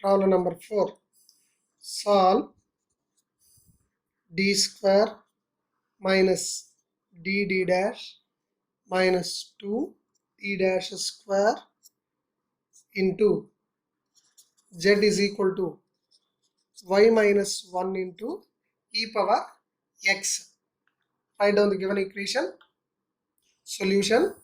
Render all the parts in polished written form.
Problem number 4. Solve d square minus dd dash minus 2 d dash square into z is equal to y minus 1 into e power x. Write down the given equation. Solution.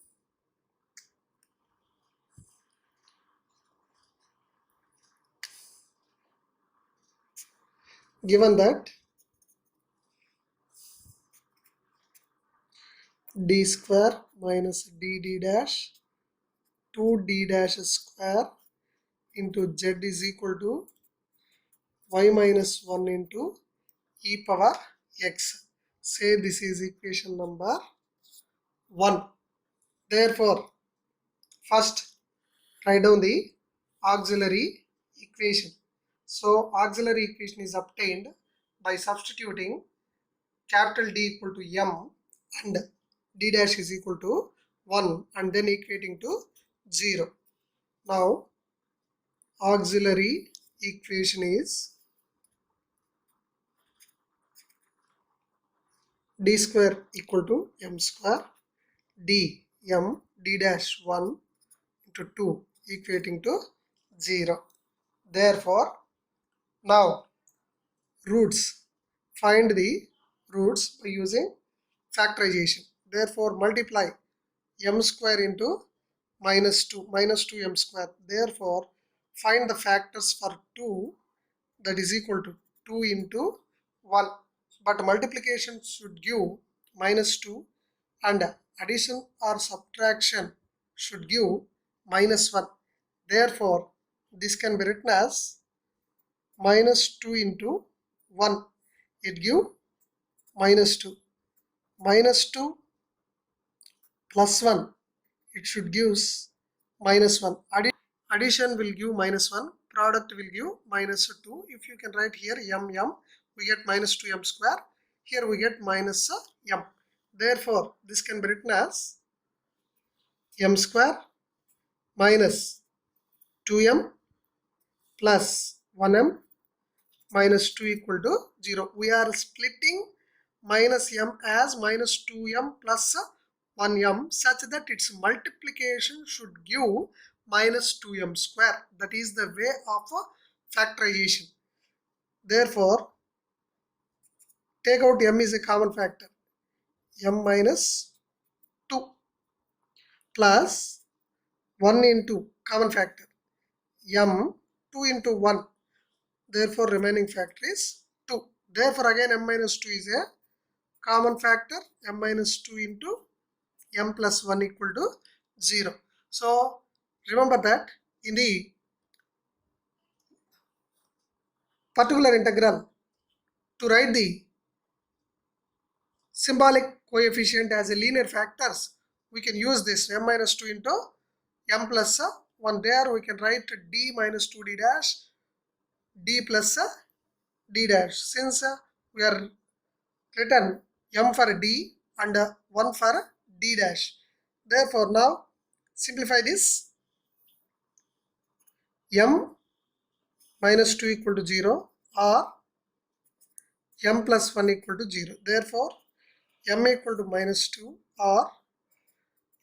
Given that d square minus dd dash 2d dash square into z is equal to y minus 1 into e power x. Say this is equation number 1. Therefore, first write down the auxiliary equation. So auxiliary equation is obtained by substituting capital D equal to m and d dash is equal to 1 and then equating to 0. Now auxiliary equation is d square equal to m square d dash 1 into 2 equating to 0. Therefore, now roots. Find the roots by using factorization. Therefore, multiply m square into minus 2 m square. Therefore, find the factors for 2, that is equal to 2 into 1. But multiplication should give minus 2 and addition or subtraction should give minus 1. Therefore, this can be written as minus 2 into 1. It give minus 2. Minus 2 plus 1. It should give minus 1. Addition will give minus 1. Product will give minus 2. If you can write here m, we get minus 2m square. Here we get minus m. Therefore, this can be written as m square minus 2m plus 1m minus 2 equal to 0. We are splitting minus m as minus 2m plus 1m such that its multiplication should give minus 2m square. That is the way of factorization. Therefore, take out m is a common factor. M minus 2 plus 1 into common factor. M 2 into 1. Therefore, remaining factor is 2. Therefore, again m minus 2 is a common factor. M minus 2 into m plus 1 equal to 0. So, remember that in the particular integral, to write the symbolic coefficient as a linear factors, we can use this m minus 2 into m plus 1. There we can write d minus 2d dash d plus d dash. Since we are written m for d and 1 for d dash. Therefore, now simplify this. M minus 2 equal to 0 or m plus 1 equal to 0. Therefore, m equal to minus 2 or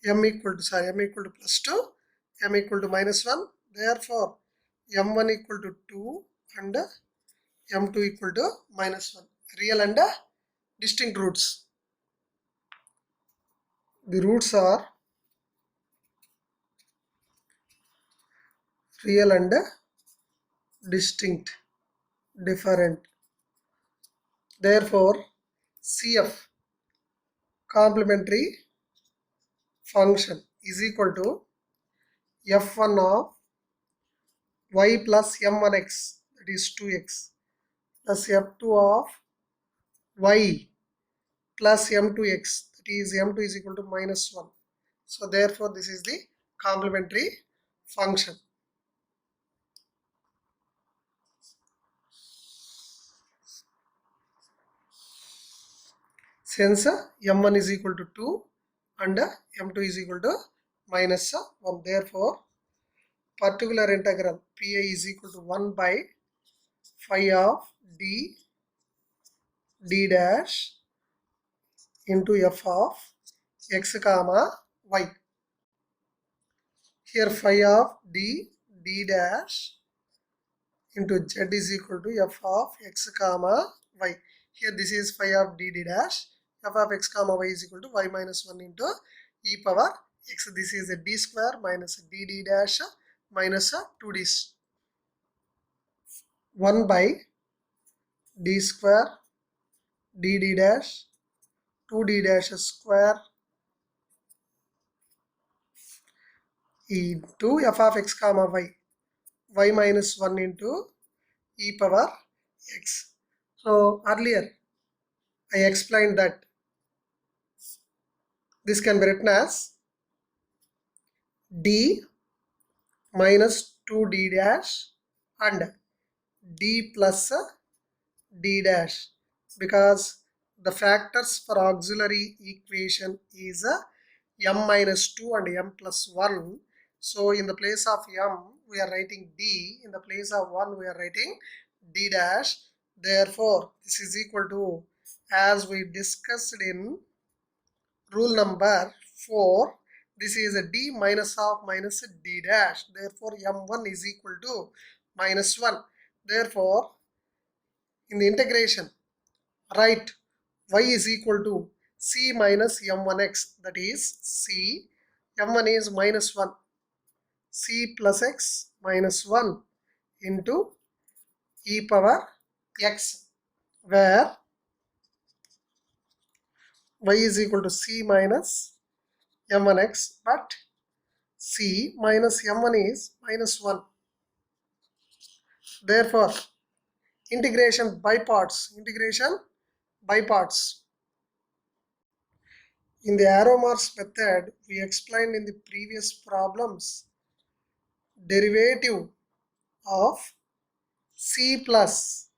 m equal to plus 2, m equal to minus 1. Therefore, m1 equal to 2 and m2 equal to minus 1. Real and distinct roots. The roots are real and distinct, different. Therefore, CF, complementary function, is equal to f1 of y plus m1x, that is 2x, plus f2 of y plus m2x, that is m2 is equal to minus 1. So therefore, this is the complementary function. Since m1 is equal to 2 and m2 is equal to minus 1, therefore particular integral pi is equal to 1 by phi of d dash into f of x comma y. Here phi of d dash into z is equal to f of x comma y. Here this is phi of d dash, f of x comma y is equal to y minus 1 into e power x. This is a d square minus d dash minus 2d 1 by d square d dash 2d dash square into f of x comma y minus 1 into e power x. So earlier I explained that this can be written as d minus 2d dash and d plus d dash, because the factors for auxiliary equation is m minus 2 and m plus 1. So in the place of m we are writing d, in the place of 1 we are writing d dash. Therefore this is equal to, as we discussed in rule number 4, this is a d minus of minus d dash. Therefore m1 is equal to minus 1. Therefore in the integration write y is equal to c minus m1x, that is c, m1 is minus 1, c plus x minus 1 into e power x, where y is equal to c minus m1x, but c minus m1 is minus 1. Therefore integration by parts, in the arrow marks method we explained in the previous problems, derivative of c plus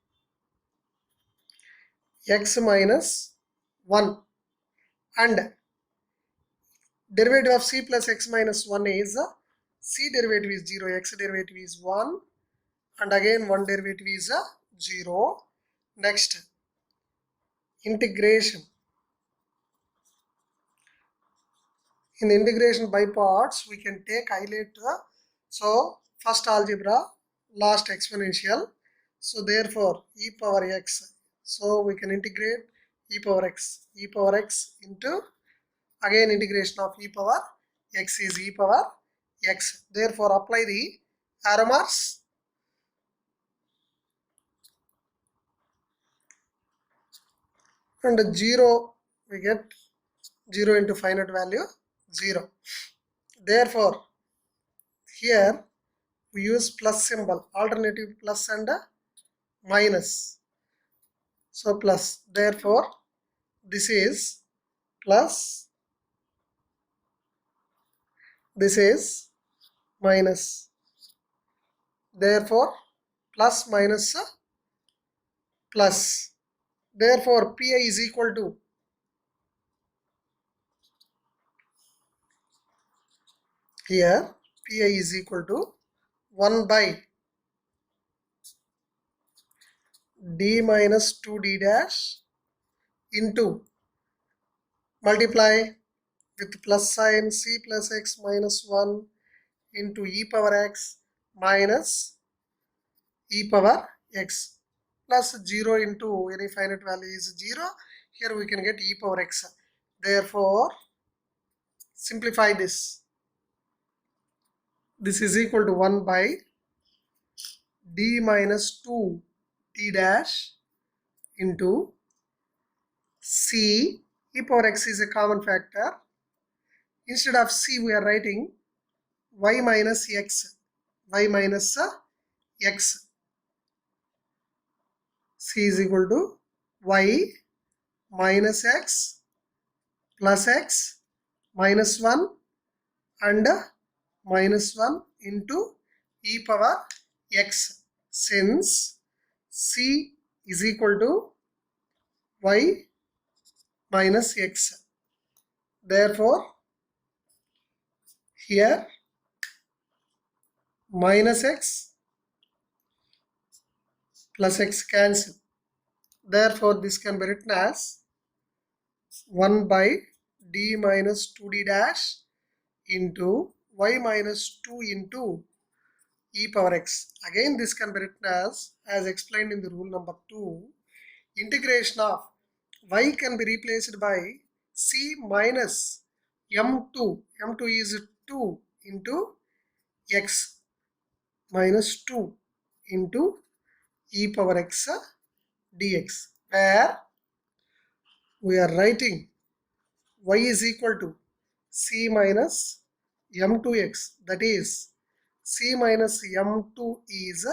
x minus 1 and derivative of c plus x minus 1 is c derivative is 0, x derivative is 1, and again 1 derivative is 0. Next, integration. In the integration by parts we can take highlight. So first algebra, last exponential. So therefore e power x. So we can integrate e power x into, again integration of e power x is e power x. Therefore apply the arrow marks. And 0, we get 0 into finite value 0. Therefore here we use plus symbol, alternative plus and minus. So plus, therefore this is plus, this is minus. Therefore plus minus plus. Therefore pi is equal to, here pi is equal to 1 by d minus 2d dash into, multiply with plus sign, c plus x minus 1 into e power x minus e power x, plus 0 into any finite value is 0. Here we can get e power x. Therefore simplify this. This is equal to 1 by d minus 2 d dash into c, e power x is a common factor. Instead of c we are writing y minus x, c is equal to y minus x plus x minus 1 and minus 1 into e power x, since c is equal to y minus x. Therefore here minus x plus x cancel. Therefore, this can be written as 1 by d minus 2d dash into y minus 2 into e power x. Again, this can be written as explained in the rule number 2, integration of y can be replaced by c minus m2. m2 is 2 into x minus 2 into e power x dx, where we are writing y is equal to c minus m2x, that is c minus m2 is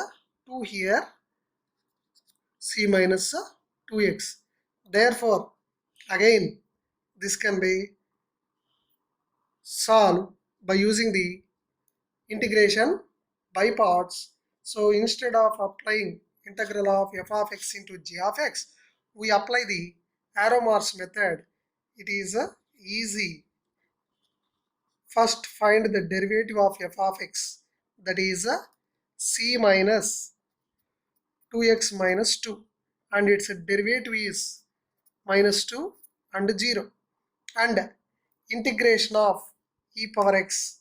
2 here, c minus 2x. Therefore, again this can be solved by using the integration by parts. So instead of applying integral of f of x into g of x, we apply the arrow marks method. It is easy. First find the derivative of f of x, that is c minus 2x minus 2, and its derivative is minus 2 and 0, and integration of e power x.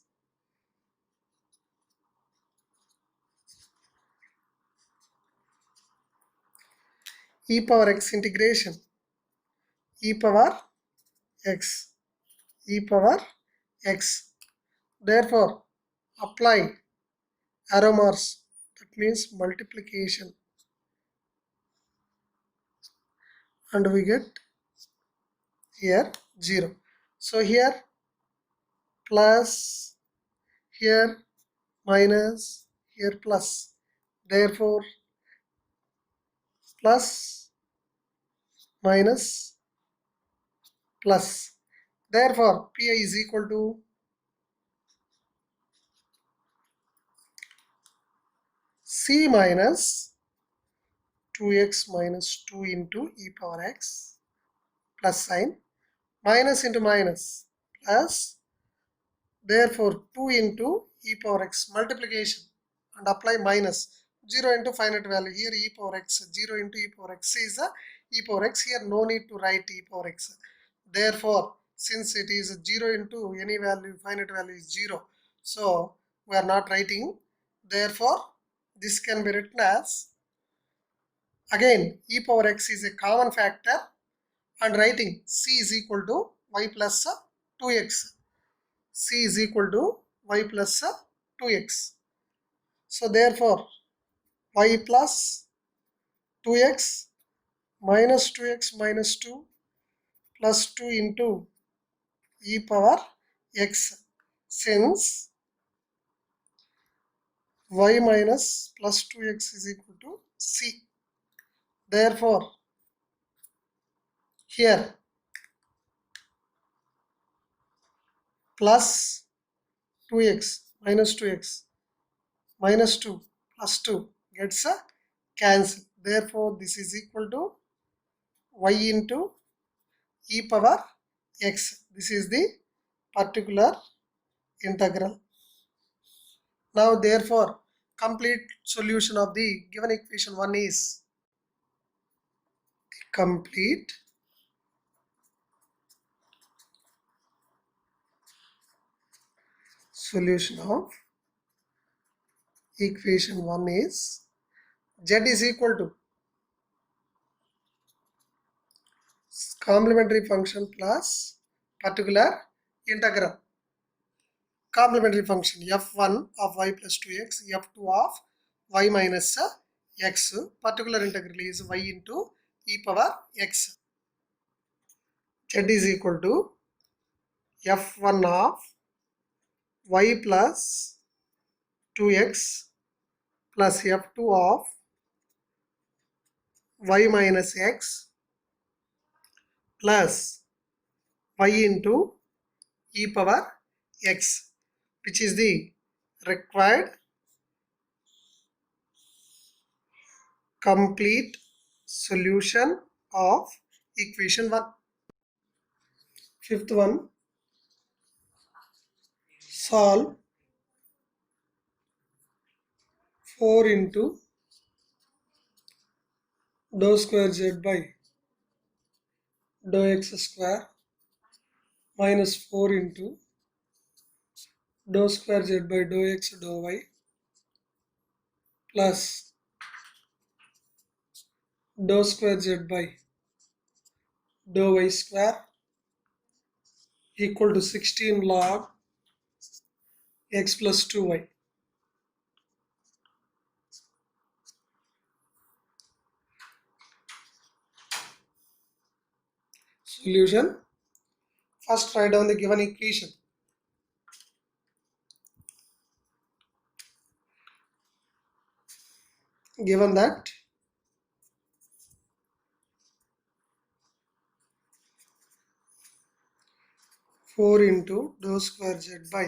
E power x integration, e power x, e power x. Therefore, apply arrow marks, that means multiplication, and we get here 0. So here plus, here minus, here plus. Therefore, plus minus plus. Therefore, Pi is equal to c minus 2x minus 2 into e power x plus sign, minus into minus plus, therefore 2 into e power x multiplication, and apply minus 0 into finite value. Here e power x, 0 into e power x is e power x. Here no need to write e power x. Therefore, since it is 0 into any value, finite value is 0, so we are not writing. Therefore, this can be written as, again e power x is a common factor, and writing c is equal to y plus 2x. C is equal to y plus 2x. So therefore, y plus 2x minus 2x minus 2 plus 2 into e power x, since y minus plus 2x is equal to c. Therefore, here plus 2x minus 2x minus 2 plus 2 gets a cancel. Therefore, this is equal to y into e power x. This is the particular integral. Now, therefore, complete solution of the given equation 1 is the complete solution of equation 1 is z is equal to complementary function plus particular integral. Complementary function f1 of y plus 2x, f2 of y minus x. Particular integral is y into e power x. Z is equal to f1 of y plus 2x plus f2 of y minus x plus y into e power x, which is the required complete solution of equation 1. Fifth one, solve 4 into dou square z by dou x square minus 4 into dou square z by dou x dou y plus dou square z by dou y square equal to 16 log x plus 2y. Solution. First write down the given equation. Given that 4 into dou square z by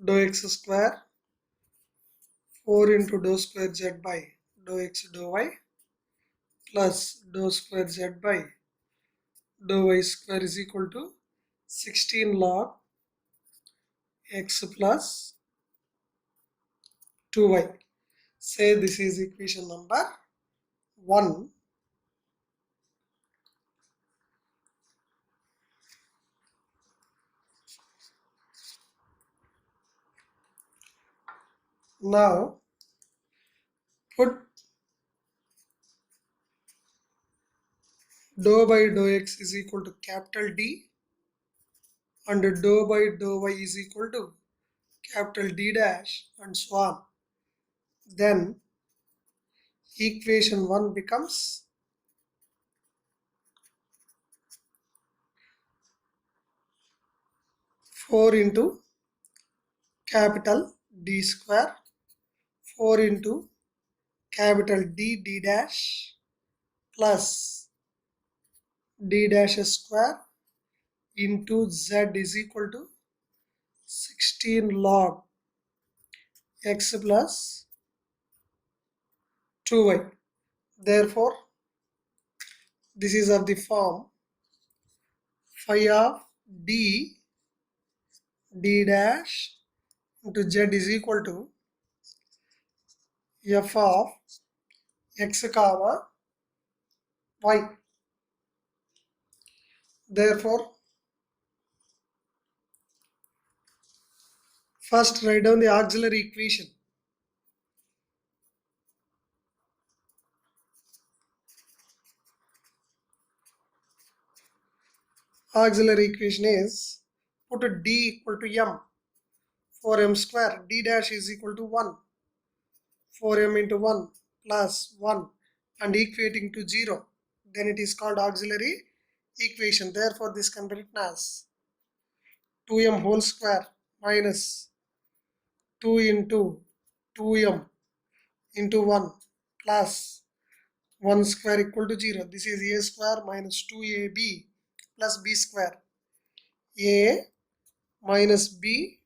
dou x square 4 into dou square z by dou x dou y plus dou square z by dou y square is equal to 16 log x plus 2y. Say this is equation number 1. Now put dou by dou x is equal to capital D and dou by dou y is equal to capital D dash and so on. Then equation 1 becomes 4 into capital D square 4 into capital D dash plus D dash square into Z is equal to 16 log x plus 2y. Therefore, this is of the form phi of D dash into Z is equal to f of x comma y. Therefore, first write down the auxiliary equation. Auxiliary equation is put a d equal to m for m square. D dash is equal to 1 for m into 1 plus 1 and equating to 0. Then it is called auxiliary equation. Therefore, this can be written as 2m whole square minus 2 into 2m into 1 plus 1 square equal to 0. This is a square minus 2ab plus b square. A minus b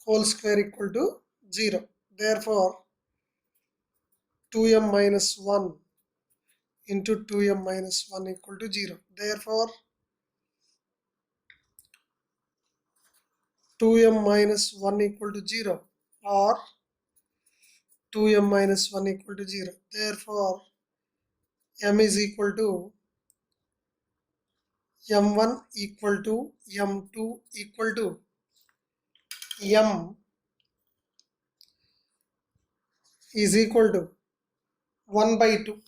whole square equal to 0. Therefore, 2m minus 1 into 2m minus 1 equal to 0. Therefore, 2m minus 1 equal to 0 or 2m minus 1 equal to 0. Therefore, m is equal to m1 equal to m2 equal to m is equal to 1 by 2.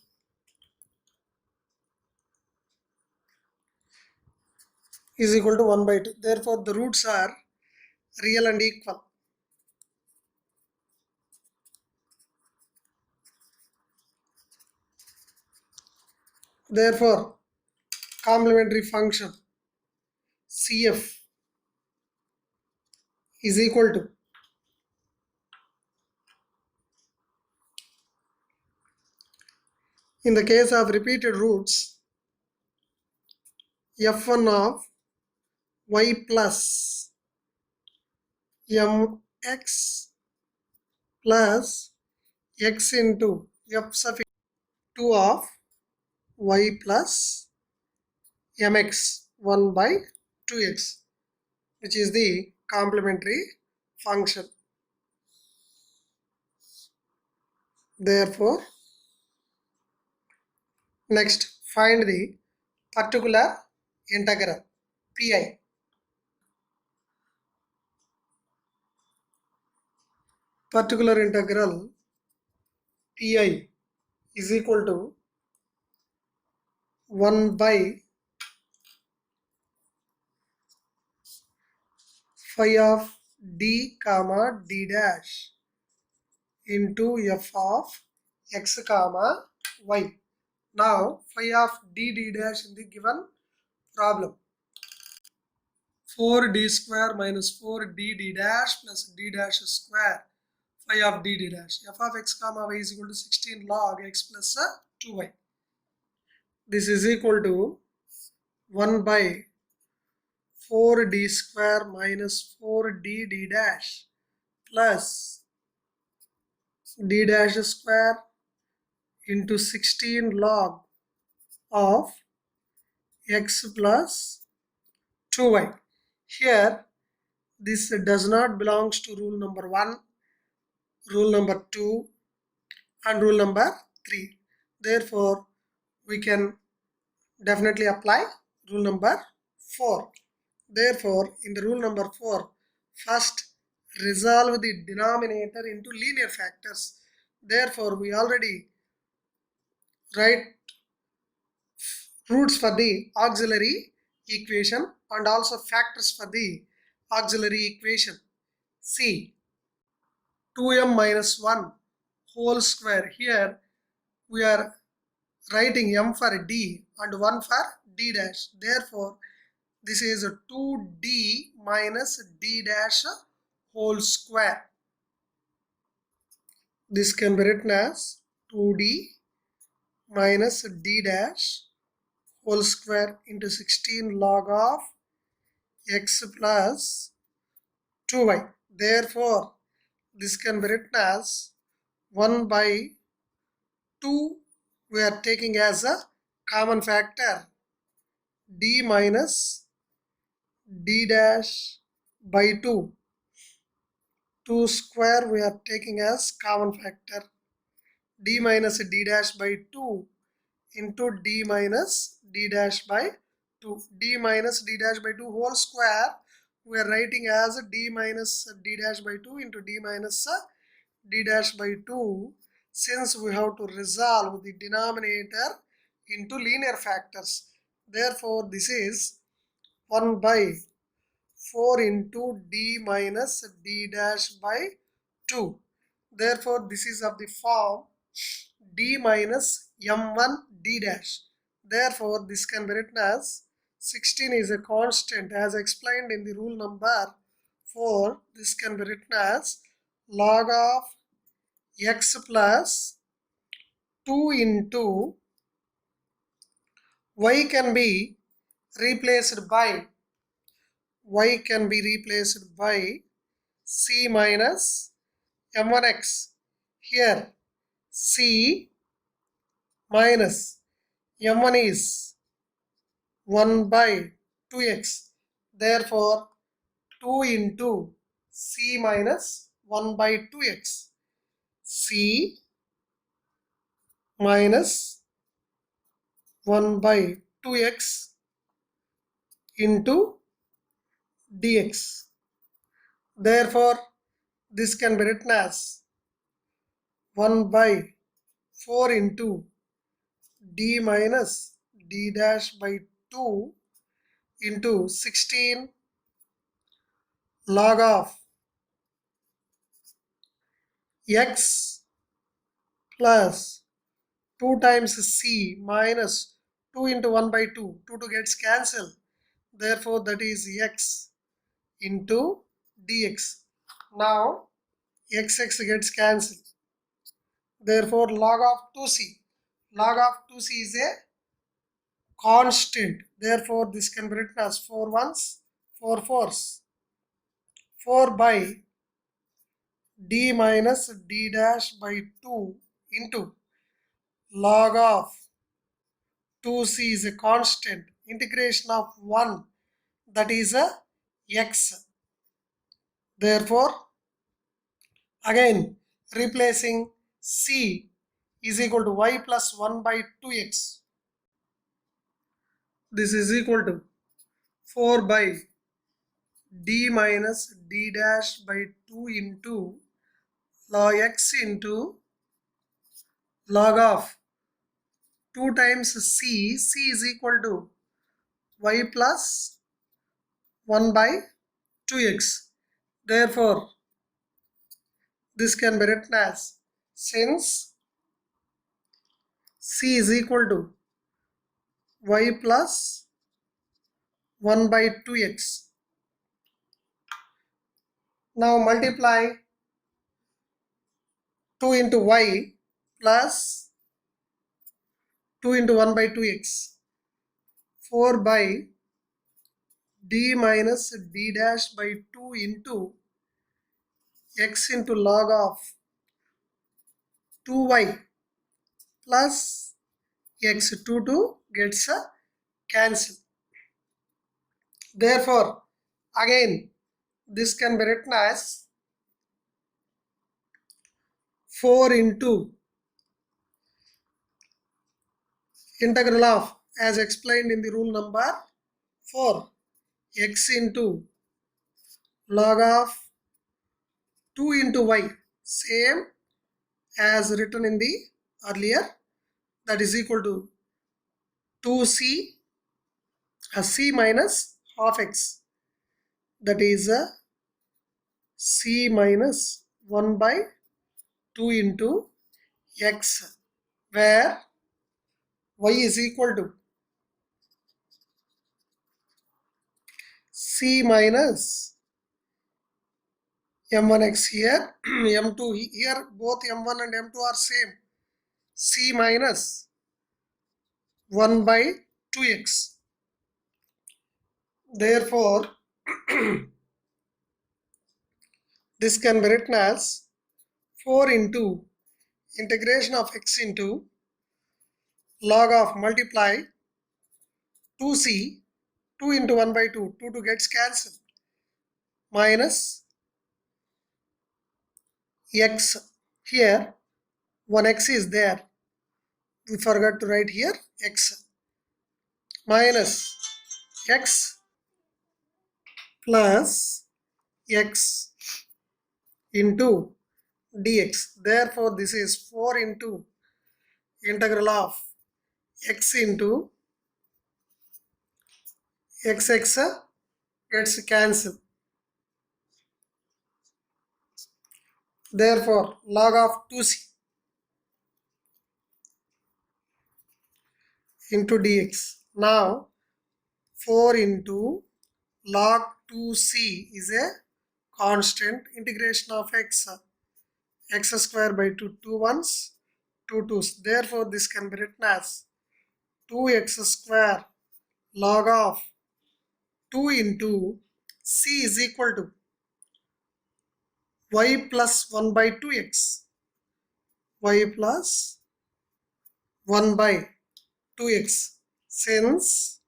Is equal to 1 by 2. Therefore, the roots are real and equal. Therefore, complementary function CF is equal to in the case of repeated roots f1 of y plus mx plus x into f suffix 2 of y plus mx 1 by 2x, which is the complementary function. Therefore, next find the particular integral pi. Particular integral pi is equal to 1 by phi of d comma d dash into f of x comma y. Now phi of d dash in the given problem. 4d square minus 4d dash plus d dash square phi of d dash. F of x comma y is equal to 16 log x plus 2y. This is equal to 1 by 4d square minus 4d dash plus d dash square into 16 log of x plus 2y. Here this does not belongs to rule number 1, rule number 2 and rule number 3. Therefore, we can definitely apply rule number 4. Therefore, in the rule number 4, first resolve the denominator into linear factors. Therefore, we already write roots for the auxiliary equation and also factors for the auxiliary equation. See, 2m minus 1 whole square. Here we are writing m for d and 1 for d dash. Therefore, this is a 2d minus d dash whole square. This can be written as 2d minus d dash whole square into 16 log of x plus 2y. Therefore, this can be written as 1 by 2 we are taking as a common factor d minus d dash by 2. 2 square we are taking as common factor d minus d dash by 2 into d minus d dash by 2. D minus d dash by 2 whole square we are writing as d minus d dash by 2 into d minus d dash by 2, since we have to resolve the denominator into linear factors. Therefore, this is 1 by 4 into d minus d dash by 2. Therefore, this is of the form d minus m1 d dash. Therefore, this can be written as 16 is a constant as explained in the rule number 4. This can be written as log of x plus 2 into y can be replaced by c minus m1x. Here c minus m1 is 1 by 2x. Therefore, 2 into c minus 1 by 2x. c minus 1 by 2x into dx. Therefore, this can be written as 1 by 4 into d minus d dash by 2 into 16 log of x plus 2 times c minus 2 into 1 by 2. 2 gets cancelled. Therefore, that is x into dx. Now, x gets cancelled. Therefore, log of 2c. Log of 2c is a constant. Therefore, this can be written as 4 ones, 4 fours. 4 by d minus d dash by 2 into log of 2c is a constant. Integration of 1, that is a x. Therefore, again replacing c is equal to y plus 1 by 2x. This is equal to 4 by d minus d dash by 2 into log x into log of 2 times c is equal to y plus 1 by 2x. Therefore, this can be written as, since c is equal to y plus 1 by 2x. Now multiply 2 into y plus 2 into 1 by 2x. 4 by d minus d dash by 2 into x into log of 2y plus x. 2 gets a cancel. Therefore, again this can be written as 4 into integral of, as explained in the rule number 4, x into log of 2 into y, same as written in the earlier, that is equal to 2c c minus half x, that is c minus 1 by 2 into x, where y is equal to c minus m1x here, m2 here, both m1 and m2 are same, c minus 1 by 2x. Therefore, this can be written as 4 into integration of x into log of multiply 2c, 2 into 1 by 2, 2 gets cancelled, minus x. Here 1x is there, we forgot to write here x, minus x plus x into dx. Therefore, this is 4 into integral of x into x gets cancelled. Therefore, log of 2c into dx. Now, 4 into log 2c is a constant, integration of x square by 2, 2 ones, 2 twos. Therefore, this can be written as 2x square log of 2 into c is equal to y plus 1 by 2x, y plus 1 by 2x, since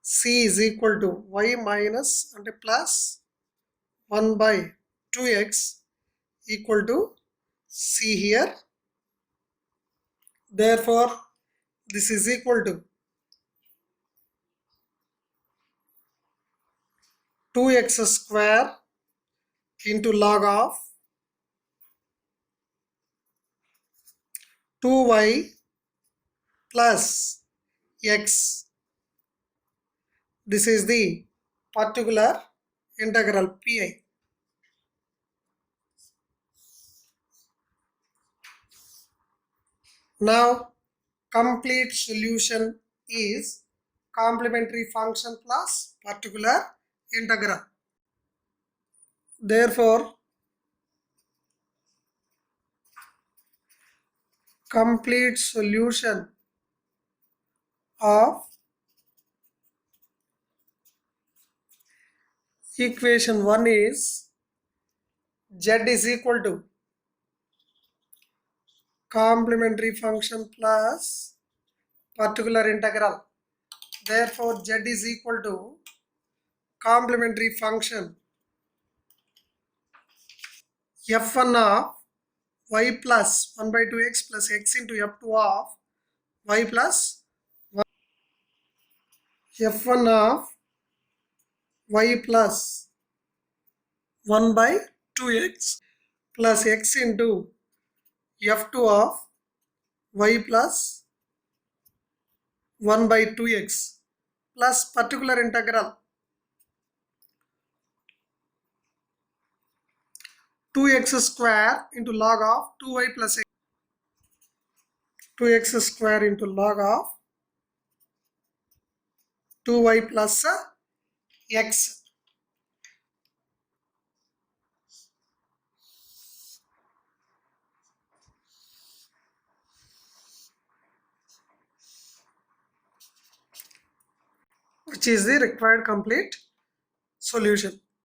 c is equal to y minus and plus 1 by 2x equal to c here. Therefore, this is equal to 2x square into log of 2y plus x. This is the particular integral pi. Now, complete solution is complementary function plus particular integral. Therefore, complete solution of equation 1 is z is equal to complementary function plus particular integral. Therefore, z is equal to complementary function f1 of y plus 1 by 2x plus x into f2 of y plus f1 of y plus 1 by 2x plus x into f2 of y plus 1 by 2x plus particular integral 2x square into log of 2y plus x, 2x square into log of 2y plus x, which is the required complete solution.